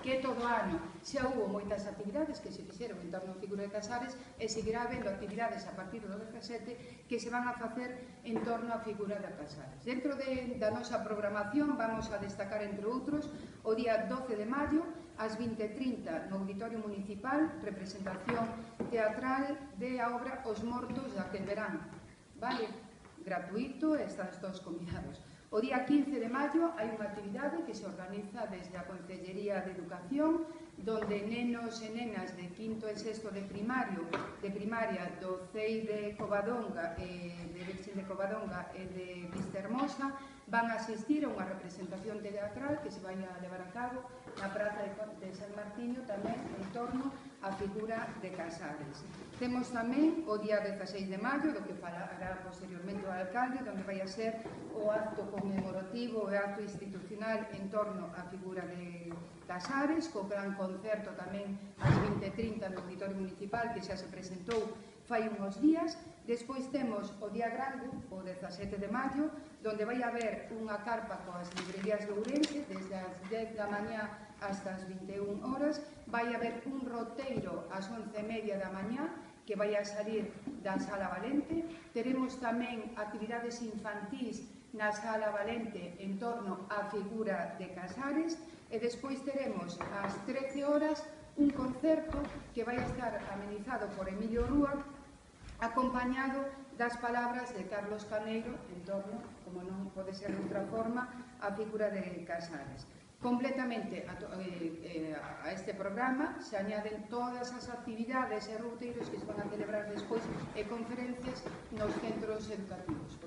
que todo ano xa hubo moitas actividades que se fixeron en torno á figura de Casares e seguirá habendo actividades a partir do 17 que se van a facer en torno á figura de Casares. Dentro da nosa programación vamos a destacar, entre outros, o día 12 de maio, ás 20:30 no Auditorio Municipal, representación teatral de a obra Os Mortos daquel verán. Vale? Gratuito, estás todos convidados. O día 15 de maio hai unha actividade que se organiza desde a Concellería de Educación, donde nenos e nenas de quinto e sexto de primaria do CEI de Covadonga, de Virxen de Covadonga e de Vistahermosa van a asistir a unha representación teatral que se vai a levar a cabo na Praza de San Martiño, tamén en torno á figura de Casares. Temos tamén o día 16 de maio, do que falará posteriormente o alcalde, onde vai a ser o acto conmemorativo e acto institucional en torno á figura de Casares, co gran concerto tamén ás 20:30 no Auditorio Municipal, que xa se presentou fai unhos días. Despois temos o día grande, o 17 de maio, onde vai haber unha carpa coas librerías de Ourense, desde as 10 da mañá hasta as 21 horas. Vai haber un roteiro ás 11:30 da mañá, que vai a salir da Sala Valente. Teremos tamén actividades infantís na Sala Valente en torno á figura de Casares, e despois teremos ás 13 horas un concerto que vai a estar amenizado por Emilio Rúa, acompañado das palabras de Carlos Caneiro en torno, como non pode ser de outra forma, á figura de Casares. Completamente a este programa se añaden todas as actividades e routeiros que se van a celebrar despois e conferencias nos centros educativos.